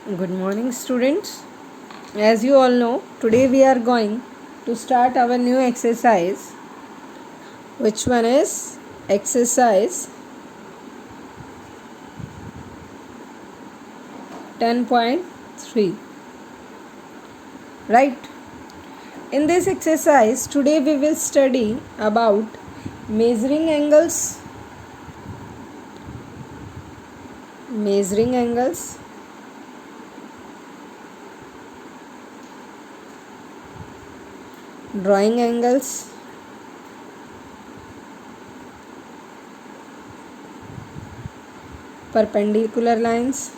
Good morning, students. As you all know, today we are going to start our new exercise, which one is exercise 10.3. Right? In this exercise, today we will study about measuring angles, drawing angles, perpendicular lines,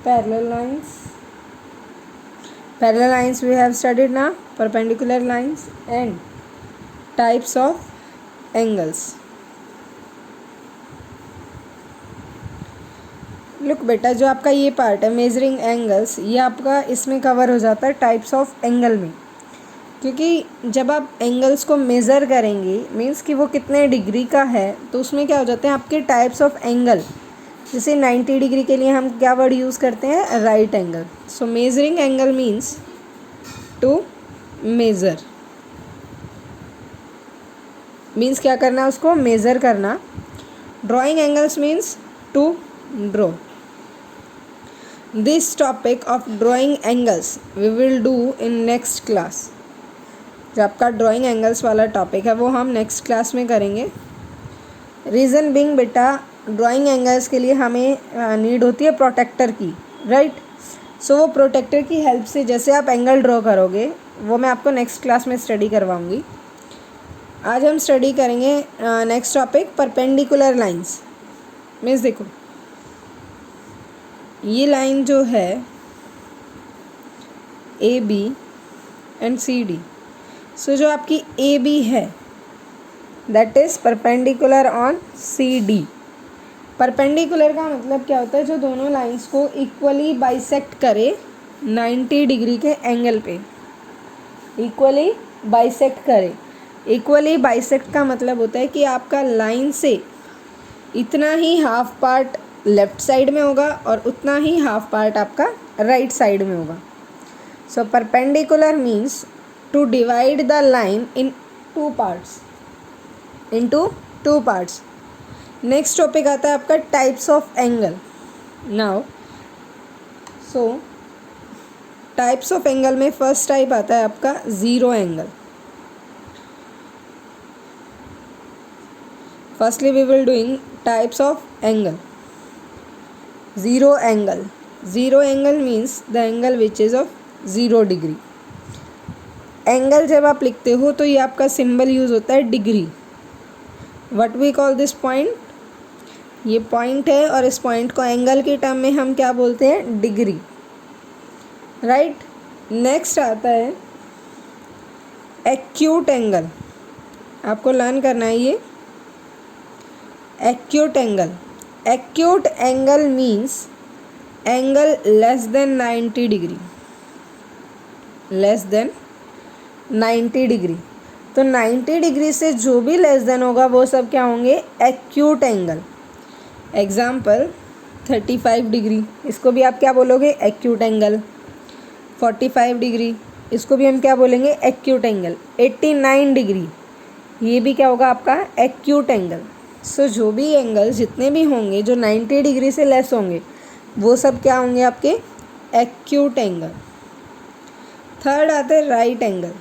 parallel lines we have studied now, perpendicular lines and types of angles. Look बेटा, जो आपका ये part है measuring angles, ये आपका इसमें cover हो जाता है टाइप्स ऑफ एंगल में, क्योंकि जब आप एंगल्स को मेज़र करेंगे मीन्स कि वो कितने डिग्री का है, तो उसमें क्या हो जाते हैं आपके टाइप्स ऑफ एंगल. जैसे 90 डिग्री के लिए हम क्या वर्ड यूज़ करते हैं? Right angle. So measuring angle means to measure, means क्या करना, उसको मेज़र करना. Drawing angles means to draw. This topic of drawing angles we will do in next class. जो आपका ड्राइंग एंगल्स वाला टॉपिक है वो हम नेक्स्ट क्लास में करेंगे. रीज़न बिंग बेटा, ड्राइंग एंगल्स के लिए हमें नीड होती है प्रोटेक्टर की, राइट. सो वो प्रोटेक्टर की हेल्प से जैसे आप एंगल ड्रॉ करोगे वो मैं आपको नेक्स्ट क्लास में स्टडी करवाऊँगी. आज हम स्टडी करेंगे next topic perpendicular lines. Means देखो, ये लाइन जो है A B and C D. So जो आपकी ए बी है that is perpendicular on C D. Perpendicular का मतलब क्या होता है? जो दोनों लाइंस को इक्वली बाइसेक्ट करे 90 डिग्री के एंगल पे. इक्वली बाइसेक्ट करे. इक्वली बाइसेक्ट का मतलब होता है कि आपका लाइन से इतना ही हाफ पार्ट लेफ्ट साइड में होगा और उतना ही हाफ पार्ट आपका राइट साइड में होगा. So perpendicular means to divide the line in two parts. Next topic आता है आपका types of angle. Now so types of angle में फर्स्ट टाइप आता है आपका zero angle. Firstly we will doing types of angle. Zero angle means the angle which is of 0 degree. Angle जब आप लिखते हो तो ये आपका सिंबल यूज़ होता है degree. What we call this point? ये पॉइंट है और इस पॉइंट को एंगल के टर्म में हम क्या बोलते हैं? Degree, right. नेक्स्ट आता है एक्यूट एंगल. आपको लर्न करना है ये acute angle. Acute angle means angle less than 90 degree. तो 90 डिग्री से जो भी लेस देन होगा वो सब क्या होंगे? Acute angle. एग्जाम्पल 35 डिग्री, इसको भी आप क्या बोलोगे? Acute angle. 45 डिग्री, इसको भी हम क्या बोलेंगे? Acute angle. 89 डिग्री, ये भी क्या होगा आपका? Acute angle. सो जो भी एंगल जितने भी होंगे जो 90 डिग्री से लेस होंगे वो सब क्या होंगे? आपके एक्यूट एंगल. थर्ड आते हैं right angle.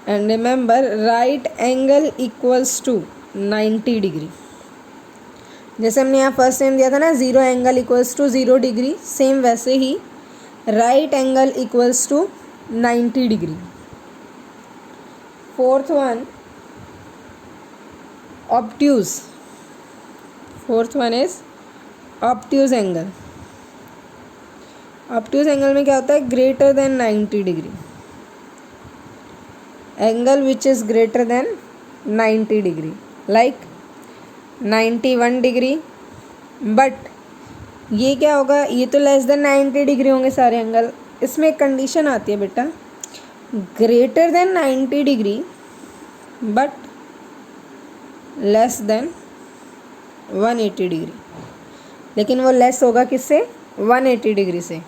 And remember, right angle equals to 90 degree. जैसे हमने यहाँ फर्स्ट टाइम दिया था ना, zero angle equals to 0 degree, same वैसे ही right angle equals to 90 degree. Fourth one obtuse. Fourth one is obtuse angle. Obtuse angle में क्या होता है? Greater than 90 degree. Angle which is greater than 90 degree, like 91 degree. But ये क्या होगा? ये तो लेस देन 90 डिग्री होंगे सारे एंगल. इसमें एक कंडीशन आती है बेटा, greater than 90 degree but less than 180 degree, लेकिन वो लेस होगा किससे? 180 डिग्री से।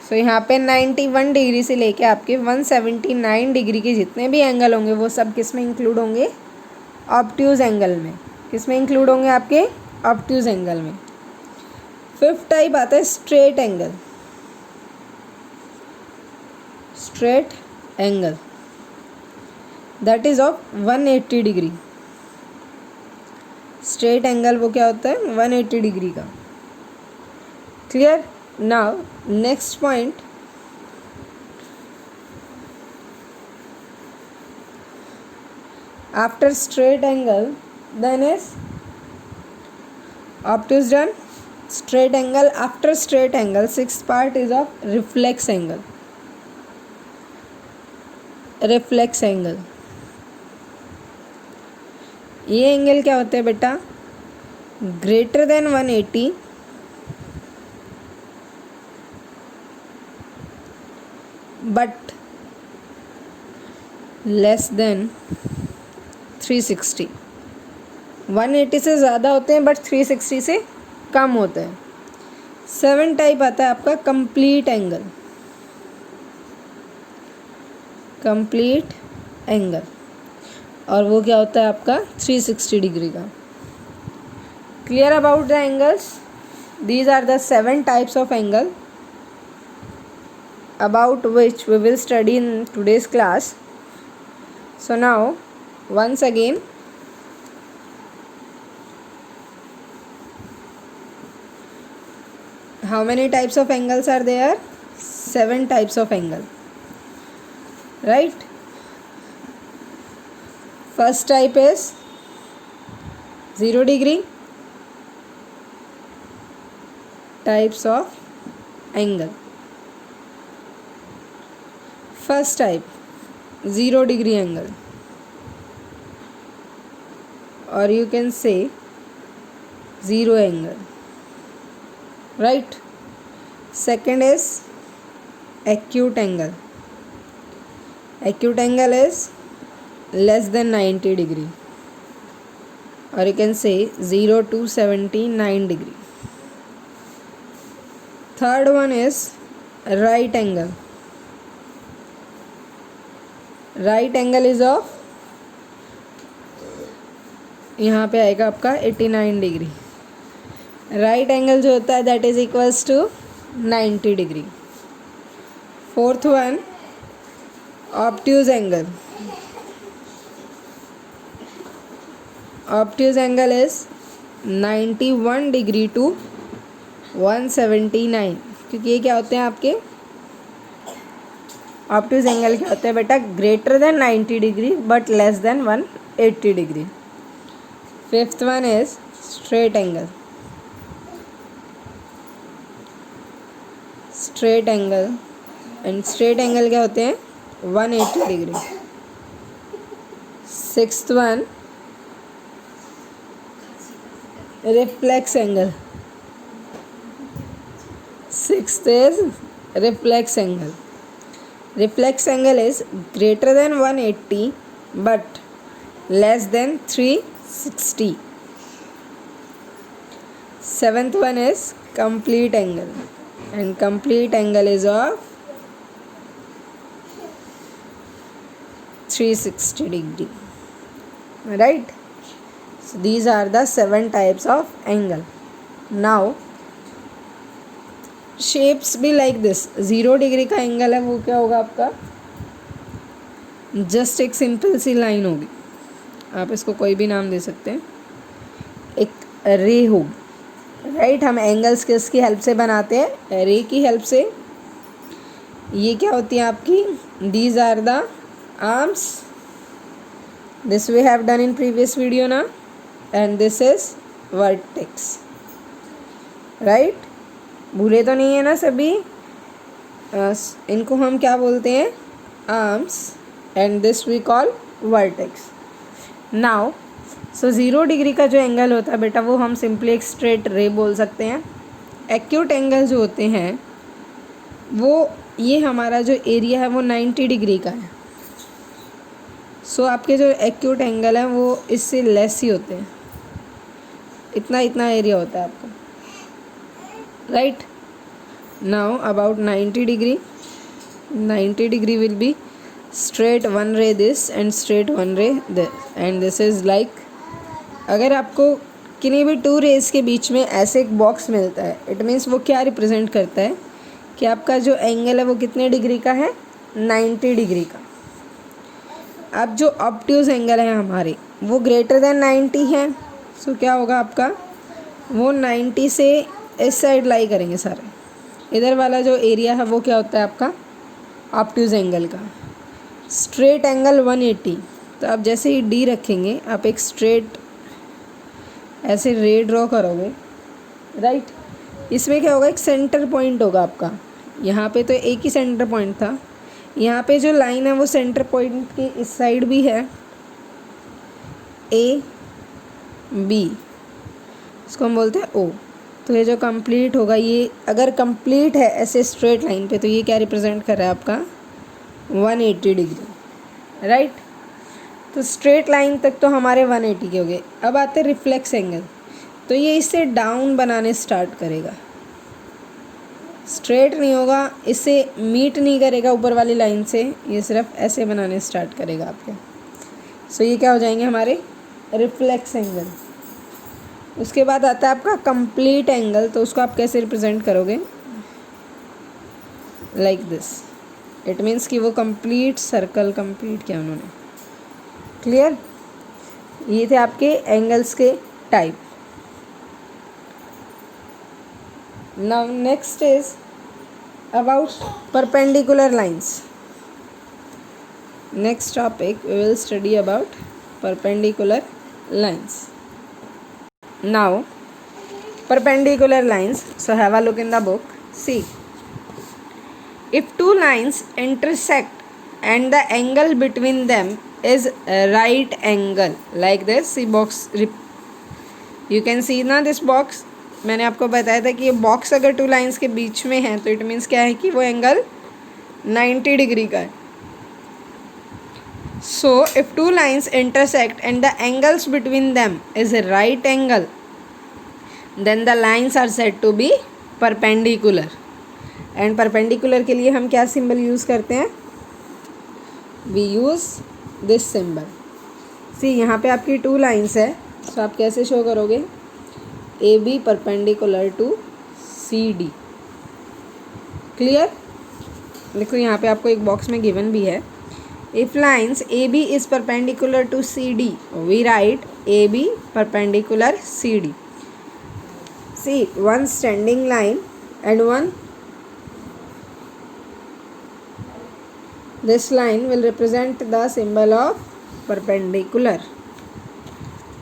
सो यहाँ पे 91 डिग्री से लेके आपके 179 डिग्री के जितने भी एंगल होंगे वो सब किस में इंक्लूड होंगे? ऑब्ट्यूज एंगल में। किस में इंक्लूड होंगे? आपके ऑब्ट्यूज एंगल में। फिफ्थ टाइप आता है straight angle. Straight angle that is of 180 degree. Straight angle वो क्या होता है? 180 डिग्री का। Clear? Now next point, after straight angle then is obtuse done. Straight angle, after straight angle sixth part is of reflex angle. reflex angle, ये angle क्या होता है बेटा? Greater than 180 but less than 360। 180 से ज़्यादा होते हैं बट 360 से कम होते हैं। 7 टाइप आता है आपका कंप्लीट एंगल। कंप्लीट एंगल, और वो क्या होता है आपका? 360 डिग्री का। Clear about the angles? These are the 7 types of angle about which we will study in today's class. So now once again, how many types of angles are there? 7 types of angle, right? First type is 0 degree. Types of angle. First type 0 degree angle, or you can say 0 angle, right? Second is acute angle. Acute angle is less than 90 degree, or you can say 0 to 79 degree. Third one is right angle. Right angle is of, यहाँ पे आएगा आपका 89 degree. Right angle जो होता है that is equals to 90 degree. Fourth one obtuse angle. Obtuse angle is 91 degree to 179, क्योंकि ये क्या होते हैं आपके ऑब्ट्यूज एंगल क्या होते हैं बेटा? Greater than 90 degree but less than 180 degree. Fifth one is straight angle. Straight angle and straight angle क्या होते हैं? 180 degree. Sixth one reflex angle. Sixth is reflex angle. Reflex angle is greater than 180 but less than 360. Seventh one is complete angle, and complete angle is of 360 degree. Right? So these are the 7 types of angle. Now shapes भी like this. 0 degree का angle है वो क्या होगा आपका? Just एक simple सी line होगी, आप इसको कोई भी नाम दे सकते हैं. एक रे होगी, राइट? हम एंगल्स किसकी हेल्प से बनाते हैं? रे की हेल्प से. ये क्या होती है आपकी? These are the arms. This we have done in previous video ना. And this is vertex, right? भूले तो नहीं है ना सभी? इनको हम क्या बोलते हैं? Arms. And this we call vertex. Now so 0 degree का जो एंगल होता है बेटा वो हम सिंपली एक स्ट्रेट रे बोल सकते हैं. एक्यूट एंगल जो होते हैं वो ये हमारा जो एरिया है वो 90 डिग्री का है. सो आपके जो एक्यूट एंगल हैं वो इससे लेस ही होते हैं, इतना इतना एरिया होता है आपका, right. Now about 90 degree, 90 degree will be straight one ray this and straight one ray this, and this is like, अगर आपको किन्हीं भी टू रेज के बीच में ऐसे एक बॉक्स मिलता है, इट मीन्स वो क्या रिप्रेजेंट करता है कि आपका जो एंगल है वो कितने डिग्री का है, 90 डिग्री का। अब जो ऑब्ट्यूज एंगल है हमारे वो ग्रेटर देन 90 है, सो क्या होगा आपका, वो 90 से इस साइड लाई करेंगे सारे, इधर वाला जो एरिया है वो क्या होता है आपका ऑब्ट्यूज एंगल का। स्ट्रेट एंगल 180, तो आप जैसे ही डी रखेंगे आप एक स्ट्रेट ऐसे रे ड्रॉ करोगे, राइट। इसमें क्या होगा, एक सेंटर पॉइंट होगा आपका, यहाँ पे तो एक ही सेंटर पॉइंट था, यहाँ पे जो लाइन है वो सेंटर पॉइंट के इस साइड भी है, ए बी, इसको हम बोलते हैं ओ। तो ये जो कंप्लीट होगा, ये अगर कंप्लीट है ऐसे स्ट्रेट लाइन पे, तो ये क्या रिप्रेजेंट कर रहा है आपका 180 डिग्री, राइट। तो स्ट्रेट लाइन तक तो हमारे 180 के हो गए। अब आते हैं रिफ्लेक्स एंगल, तो ये इससे डाउन बनाने स्टार्ट करेगा, स्ट्रेट नहीं होगा, इससे मीट नहीं करेगा ऊपर वाली लाइन से, ये सिर्फ ऐसे बनाने स्टार्ट करेगा आपके। सो ये क्या हो जाएंगे हमारे रिफ्लेक्स एंगल। उसके बाद आता है आपका कंप्लीट एंगल, तो उसको आप कैसे रिप्रेजेंट करोगे, लाइक दिस। इट मीन्स कि वो कंप्लीट सर्कल कंप्लीट किया उन्होंने, क्लियर। ये थे आपके एंगल्स के type. Now next is about perpendicular lines. Next topic we will study about perpendicular lines. Now perpendicular lines, so have a look in the book. See, if two lines intersect and the angle between them is a right angle, like this, see box, you can see ना this box. मैंने आपको बताया था कि ये box अगर two lines के बीच में है तो इट मीन्स क्या है कि वो एंगल 90 डिग्री का है. So if two lines intersect and the angles between them is a right angle, then the lines are said to be perpendicular. And perpendicular के लिए हम क्या सिंबल यूज़ करते हैं, we use this symbol. See यहाँ पे आपकी two lines है, so आप कैसे शो करोगे, AB perpendicular to CD. Clear. देखो यहाँ पे आपको एक बॉक्स में गिवन भी है. If lines AB is perpendicular to CD, we write AB perpendicular CD. See, one standing line and one, this line will represent the symbol of perpendicular,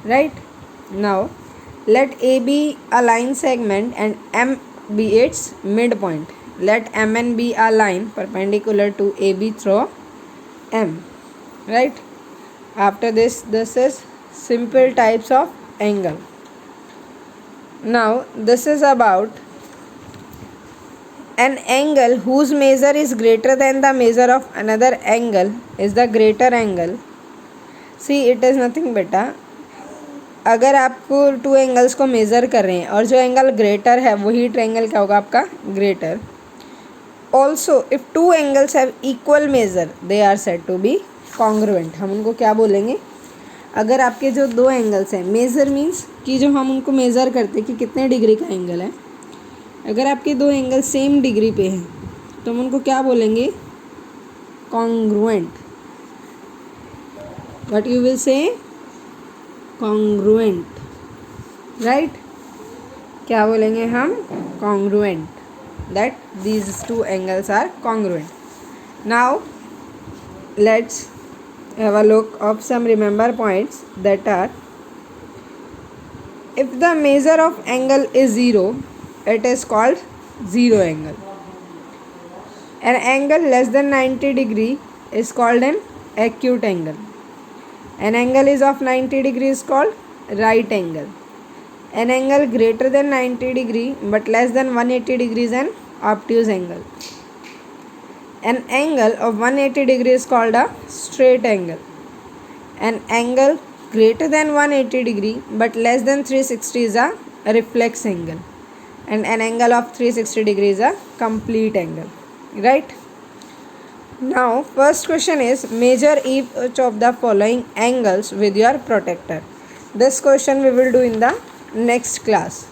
right? Now, let A be a line segment and M be its midpoint. Let MN be a line perpendicular to AB through M, right? After this is simple types of angle. Now this is about an angle whose measure is greater than the measure of another angle is the greater angle. See, it is nothing beta. अगर आपको two angles को measure कर रहे हैं और जो angle greater है वही ट्रायंगल क्या होगा आपका greater. Also, if two angles have equal measure, they are said to be congruent. हम उनको क्या बोलेंगे, अगर आपके जो दो एंगल्स हैं, मेज़र मीन्स कि जो हम उनको मेज़र करते हैं कि कितने डिग्री का एंगल है, अगर आपके दो एंगल सेम डिग्री पे हैं तो हम उनको क्या बोलेंगे, congruent. What you will say, congruent, right. क्या बोलेंगे हम, congruent. That these two angles are congruent. Now let's have a look of some remember points that are, if the measure of angle is 0, it is called zero angle. An angle less than 90 degree is called an acute angle. An angle is of 90 degree is called right angle. An angle greater than 90 degree but less than 180 degree is an obtuse angle. An angle of 180 degree is called a straight angle. an angle greater than 180 degree but less than 360 is a reflex angle, and an angle of 360 degree is a complete angle, right? Now first question is measure each of the following angles with your protractor. This question we will do in the next class.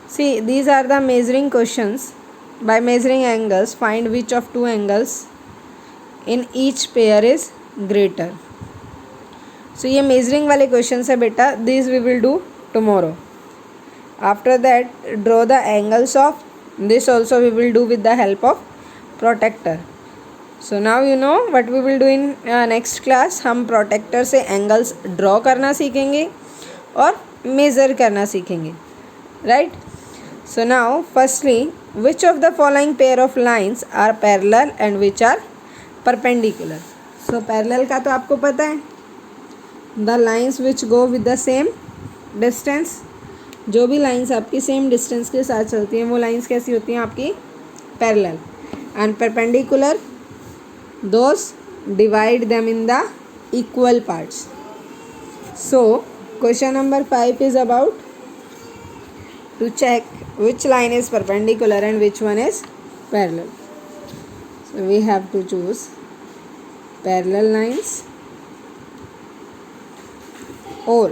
See, these are the measuring questions. By measuring angles, find which of two angles in each pair is greater. So ये measuring वाले questions है बेटा. These we will do tomorrow. After that, draw the angles of this also we will do with the help of protractor. So now you know what we will do in next class. हम protractor से angles draw करना सीखेंगे और measure करना सीखेंगे, right? So now firstly, which of the following pair of lines are parallel and which are perpendicular? So parallel का तो आपको पता है, the lines which go with the same distance. जो भी lines आपकी same distance के साथ चलती हैं वो lines कैसी होती हैं आपकी? Parallel. And perpendicular, those divide them in the equal parts. So question number 5 is about to check which line is perpendicular and which one is parallel. So we have to choose parallel lines or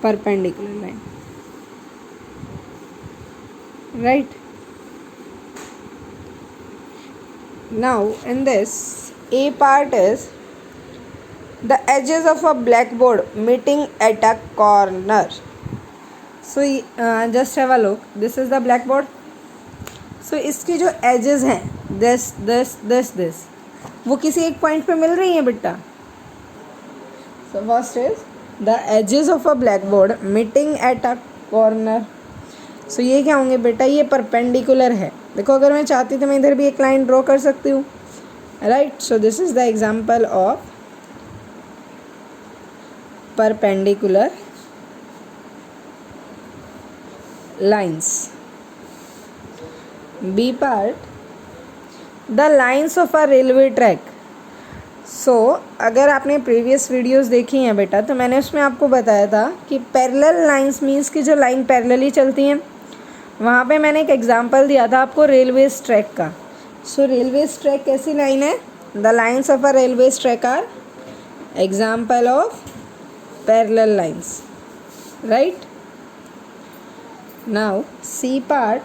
perpendicular line, right? Now in this, A part is the edges of a blackboard meeting at a corner. So just have a look. This is the blackboard. So इसकी जो edges हैं this वो किसी एक point पे मिल रही हैं बेटा. So first is the edges of a blackboard meeting at a corner. So ये क्या होंगे बेटा? ये perpendicular है. देखो अगर मैं चाहती तो मैं इधर भी एक line draw कर सकती हूँ, right? So this is the example of perpendicular lines. B part, the lines of a railway track. So अगर आपने प्रीवियस वीडियोस देखी हैं बेटा तो मैंने उसमें आपको बताया था कि पैरेलल लाइंस मीन्स कि जो लाइन पैरेलली चलती हैं. वहाँ पे मैंने एक एग्जांपल दिया था आपको रेलवे ट्रैक का. सो रेलवे ट्रैक कैसी लाइन है? The lines of a railway track are example of parallel lines, right? Now C part,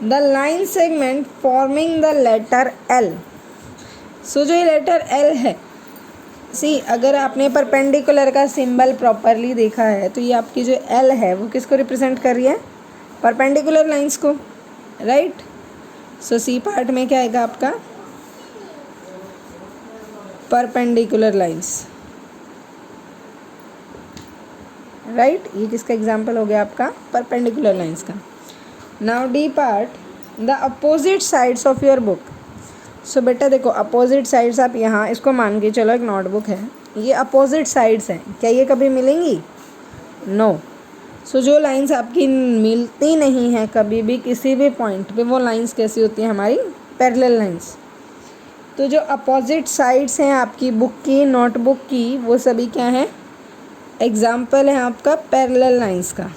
the line segment forming the letter L. So जो ये लेटर L है, सी अगर आपने परपेंडिकुलर का सिंबल प्रॉपरली देखा है तो ये आपकी जो L है वो किसको रिप्रेजेंट कर रही है? परपेंडिकुलर लाइंस को, राइट? सो सी पार्ट में क्या आएगा आपका? Perpendicular lines, right? ये किसका एग्जाम्पल हो गया आपका? परपेंडिकुलर लाइंस का. Now D part, the opposite sides of your book. So बेटा देखो अपोजिट साइड्स आप यहाँ इसको मान के चलो एक नोटबुक है, ये अपोजिट साइड्स हैं, क्या ये कभी मिलेंगी? नो. सो जो लाइंस आपकी मिलती नहीं हैं कभी भी किसी भी पॉइंट पे, वो लाइंस कैसी होती हैं? हमारी पैरेलल लाइंस. तो जो अपोजिट साइड्स हैं आपकी बुक की, नोटबुक की, वो सभी क्या हैं? एग्जाम्पल है आपका पैरेलल लाइंस का.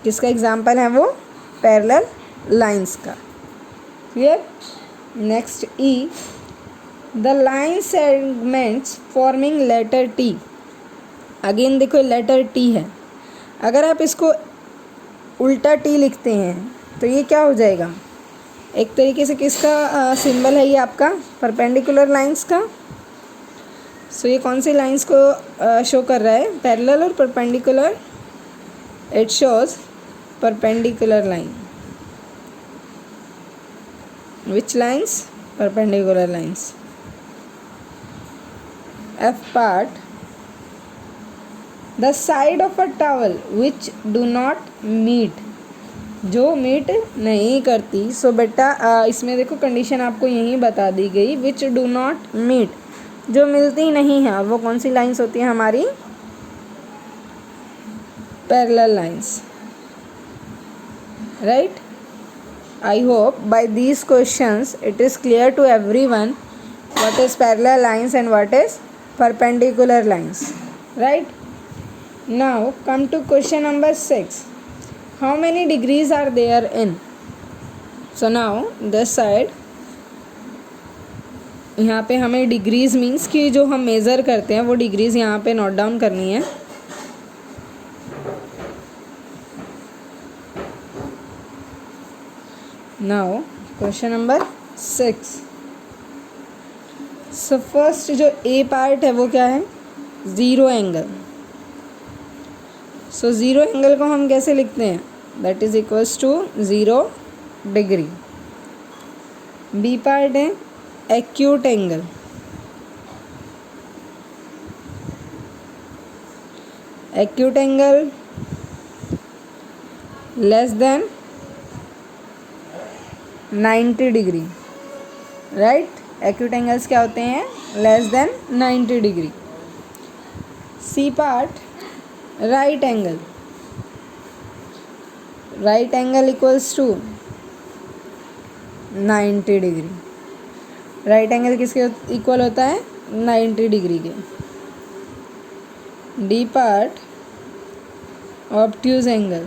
किसका एग्जाम्पल है वो? पैरेलल लाइंस का. Clear? Next E, the line segments forming letter T. Again देखो लेटर टी है, अगर आप इसको उल्टा टी लिखते हैं तो ये क्या हो जाएगा? एक तरीके से किसका सिंबल है ये आपका? परपेंडिकुलर लाइंस का. सो ये कौन सी लाइंस को शो कर रहा है? पैरेलल और perpendicular. It shows perpendicular line. Which lines? Perpendicular lines. F part, the side of a towel which do not meet. जो मीट नहीं करती. सो बेटा इसमें देखो कंडीशन आपको यहीं बता दी गई, विच डू नॉट मीट, जो मिलती नहीं है. और वो कौन सी लाइंस होती हैं हमारी? Parallel lines, right? I hope by these questions it is clear to everyone what is parallel lines and what is perpendicular lines, right? Now come to question number 6. How many degrees are there in? So now this side, यहाँ पे हमें degrees means कि जो हम measure करते हैं वो degrees यहाँ पे नोट डाउन करनी है. Now question number 6. So first जो ए पार्ट है वो क्या है? Zero angle. So zero angle को हम कैसे लिखते हैं? That is equals to 0 degree. B part है acute angle. Acute angle less than 90 degree, right? Acute angles क्या होते हैं? Less than 90 degree. C part right angle. Right angle equals to 90 degree. Right angle किसके equal होता है? 90 degree के. D part obtuse angle.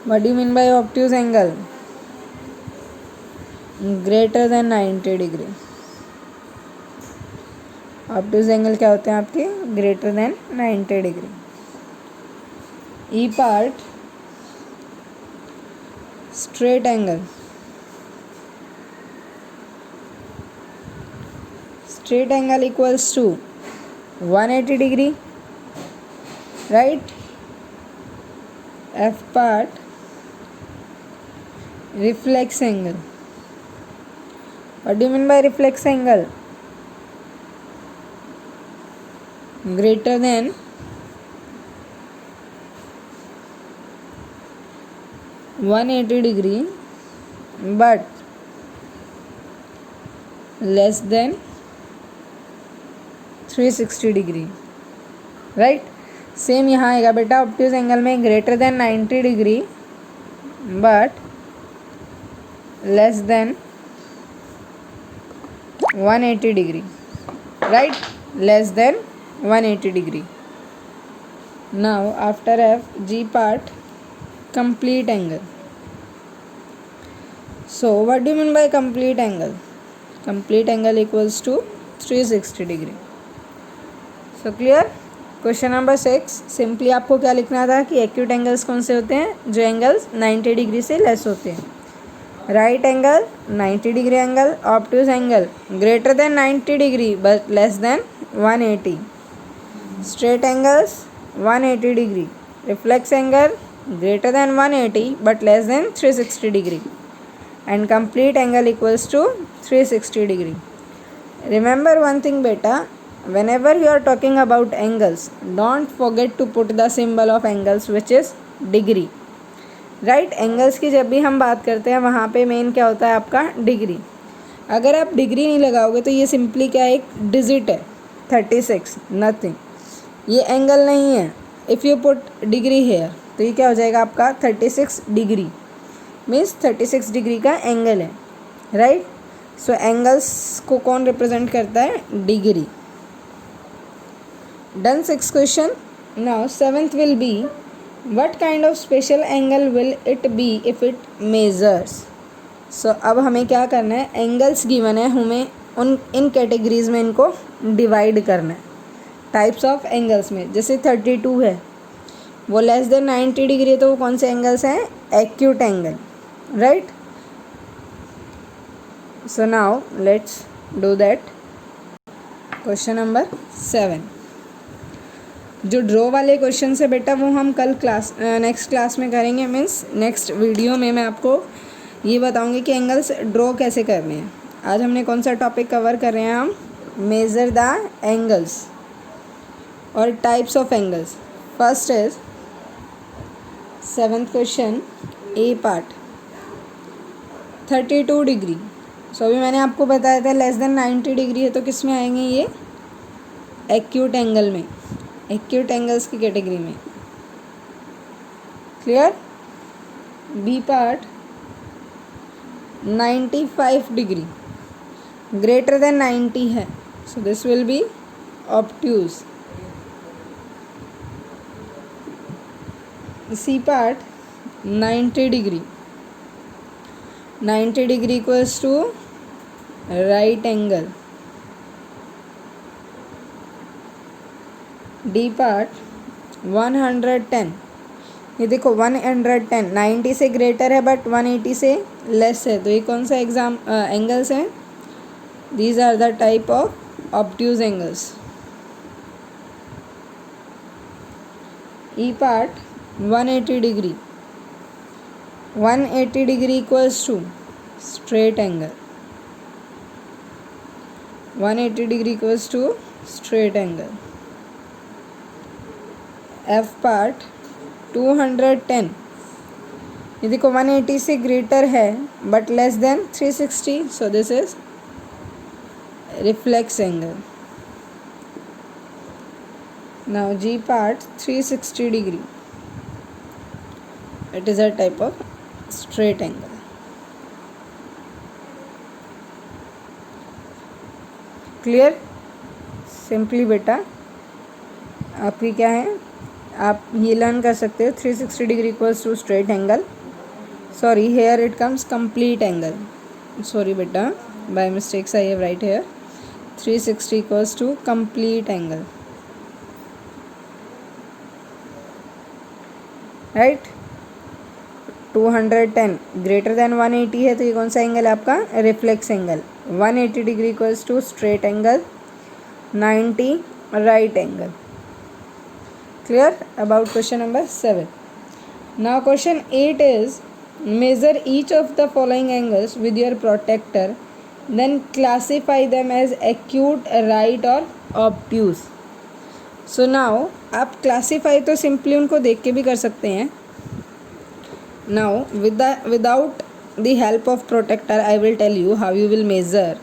What do you mean by obtuse angle? Greater than 90 degree. Obtuse angle क्या होते हैं आपके? Greater than 90 degree. E part straight angle. Straight angle equals to 180 degree, right? F part reflex angle. What do you mean by reflex angle? Greater than 180 degree but less than 360 degree, right? Same यहाँ आएगा बेटा. Obtuse angle में greater than 90 degree but less than 180 degree, right? Less than 180 degree. Now after F, G part complete angle. So what do you mean by complete angle? Complete angle equals to 360 degree. So clear? Question number 6. Simply आपको क्या लिखना था कि acute angles कौन से होते हैं? जो एंगल्स 90 डिग्री से लेस होते हैं. Right angle 90 degree angle. Obtuse angle greater than 90 degree but less than 180. Straight angles 180 degree. Reflex angle greater than 180 but less than 360 degree, and complete angle equals to 360 degree. Remember one thing beta, whenever you are talking about angles, don't forget to put the symbol of angles which is degree, right? angles की जब भी हम बात करते हैं वहाँ पे main क्या होता है आपका? डिग्री. अगर आप डिग्री नहीं लगाओगे तो ये सिंपली क्या एक डिजिट है 36, नथिंग. ये एंगल नहीं है. If you put degree here तो ये क्या हो जाएगा आपका? 36 डिग्री मीन्स 36 डिग्री का एंगल है, राइट? सो एंगल्स को कौन रिप्रेजेंट करता है? Degree. Done 6 question. Now 7th will be what kind of special angle will it be if it measures. So अब हमें क्या करना है? एंगल्स गिवन है, हमें इन कैटेगरीज में इनको डिवाइड करना है टाइप्स ऑफ एंगल्स में. जैसे 32 है वो लेस देन 90 डिग्री है तो वो कौन से एंगल्स हैं? Acute angle, right? So now let's do that. Question number 7. जो ड्रॉ वाले क्वेश्चन है बेटा वो हम कल नेक्स्ट क्लास में करेंगे. मीन्स नेक्स्ट वीडियो में मैं आपको ये बताऊंगी कि एंगल्स ड्रॉ कैसे करने हैं. आज हमने कौन सा टॉपिक कवर कर रहे हैं? हम मेज़र द एंगल्स और types of angles. First is 7th question, A part 32 degree. So अभी मैंने आपको बताया था लेस देन 90 डिग्री है तो किस में आएंगे ये? एक्यूट एंगल में, एक्यूट एंगल्स की कैटेगरी में. Clear? B part 95 degree. Greater than 90 है, so this will be obtuse. C part 90 degree. 90 degree equals to right angle. D part 110. ये देखो 110 90 से ग्रेटर है बट 180 से लेस है, तो ये कौन सा एंगल्स हैं? These are the type of obtuse angles. E part 180 degree. 180 degree equals to straight angle. 180 degree equals to straight angle. F part 210. ये देखो 180 से ग्रेटर है but less than 360, so this is reflex angle. Now G part 360 degree. It is a type of straight angle. Clear? Simply बेटा आपकी क्या है, आप ये लर्न कर सकते हो 360 degree equals to straight angle. Sorry, here it comes complete angle. Sorry बेटा, by mistakes I have write here 360 equals to complete angle. Right. 210 greater than 180 है, तो ये कौन सा एंगल है आपका? Reflex angle. 180 degree equals to straight angle. 90 right angle. Clear about question number 7. Now question 8 is measure each of the following angles with your protractor, then classify them as acute, right or obtuse. So now आप classify तो simply उनको देख के भी कर सकते हैं. Now without the help of protractor I will tell you how you will measure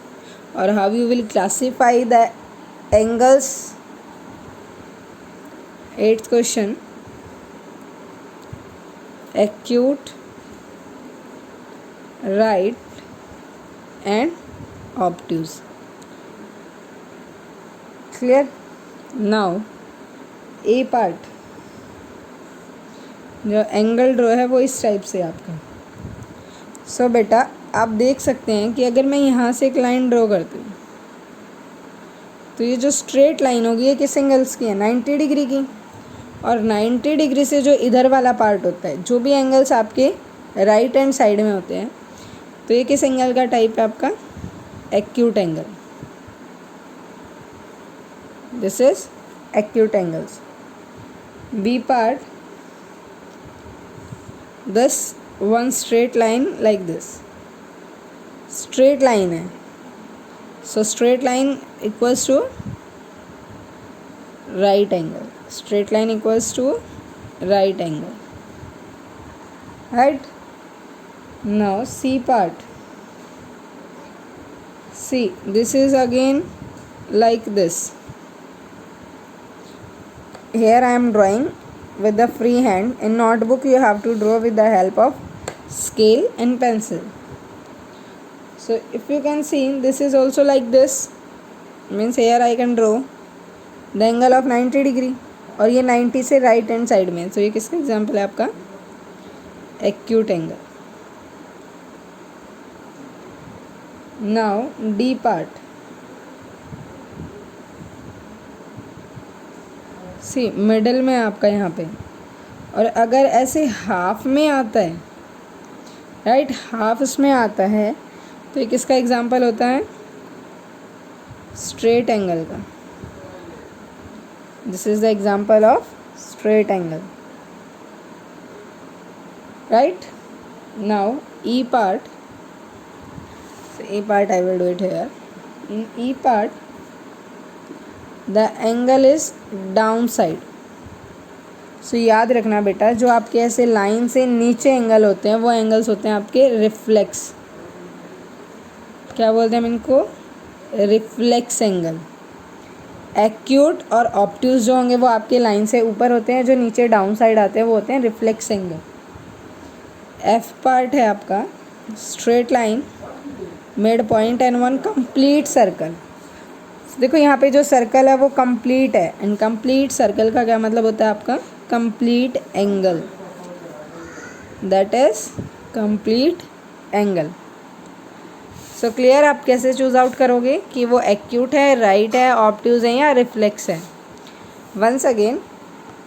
or how you will classify the angles. 8th question, acute, right and obtuse. Clear? Now A part, जो angle draw है वो इस type से आपका. सो बेटा आप देख सकते हैं कि अगर मैं यहाँ से एक लाइन ड्रॉ करती हूँ तो ये जो स्ट्रेट लाइन होगी ये किस एंगल्स की है? 90 डिग्री की. और 90 डिग्री से जो इधर वाला पार्ट होता है, जो भी एंगल्स आपके राइट हैंड साइड में होते हैं, तो ये किस एंगल का टाइप है आपका? Acute angle. This is acute angles. B part, this one straight line like this. Straight line है, so straight line equals to right angle. Straight line equals to right angle. Right? Now C part. See, this is again like this. Here I am drawing with the free hand. In notebook you have to draw with the help of scale and pencil. So if you can see, this is also like this. Means here I can draw the angle of 90 degree और ये 90 से right hand side में, तो ये किसका example है आपका? Acute angle. Now D part. See middle में आपका यहाँ पे, और अगर ऐसे हाफ में आता है, राइट, हाफ इसमें आता है, तो ये किसका एग्जाम्पल होता है? स्ट्रेट एंगल का. This is the example of straight angle. Right? Now E part. So E part I will do it here. In E part, the angle is downside. So याद रखना बेटा, जो आपके ऐसे लाइन से नीचे एंगल होते हैं वो एंगल्स होते हैं आपके रिफ्लेक्स. क्या बोलते हैं हम इनको? Reflex angle. एक्यूट और ऑब्ट्यूज जो होंगे वो आपके लाइन से ऊपर होते हैं, जो नीचे डाउन साइड आते हैं वो होते हैं रिफ्लेक्स एंगल. एफ पार्ट है आपका straight line mid point and one complete circle. देखो यहाँ पे जो सर्कल है वो कंप्लीट है, एंड कंप्लीट सर्कल का क्या मतलब होता है आपका, complete angle, that is complete angle. So clear, आप कैसे चूज आउट करोगे कि वो एक्यूट है, राइट है, ऑब्ट्यूज है या रिफ्लेक्स है। वंस अगेन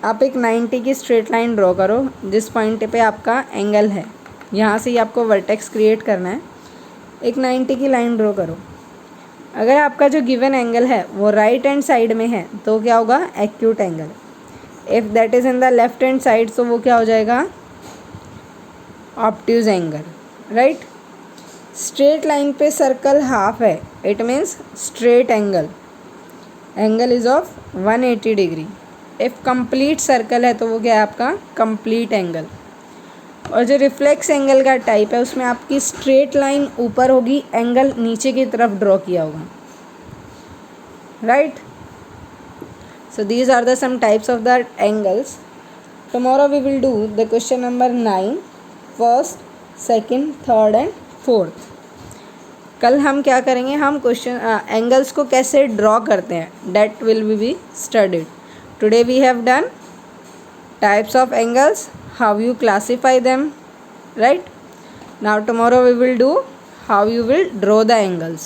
आप एक 90 की स्ट्रेट लाइन ड्रॉ करो जिस पॉइंट पे आपका एंगल है, यहाँ से ही आपको वर्टेक्स क्रिएट करना है। एक 90 की लाइन ड्रॉ करो। अगर आपका जो गिवन एंगल है वो राइट हैंड साइड में है तो क्या होगा, acute angle. If that is in the left hand side तो वो क्या हो जाएगा, obtuse angle, right. Straight line पे सर्कल हाफ है, it means straight angle, angle is of 180 degree. If complete circle है तो वो क्या है आपका, कंप्लीट एंगल। और जो रिफ्लेक्स एंगल का टाइप है उसमें आपकी स्ट्रेट लाइन ऊपर होगी, एंगल नीचे की तरफ ड्रॉ किया होगा, right. So these are the some types of the angles. Tomorrow we will do the question number 9, first, second, third and fourth. कल हम क्या करेंगे, हम क्वेश्चन एंगल्स को कैसे ड्रॉ करते हैं, that will be studied. Today we have done types of angles, how you classify them, right? Now tomorrow we will do how you will draw the angles.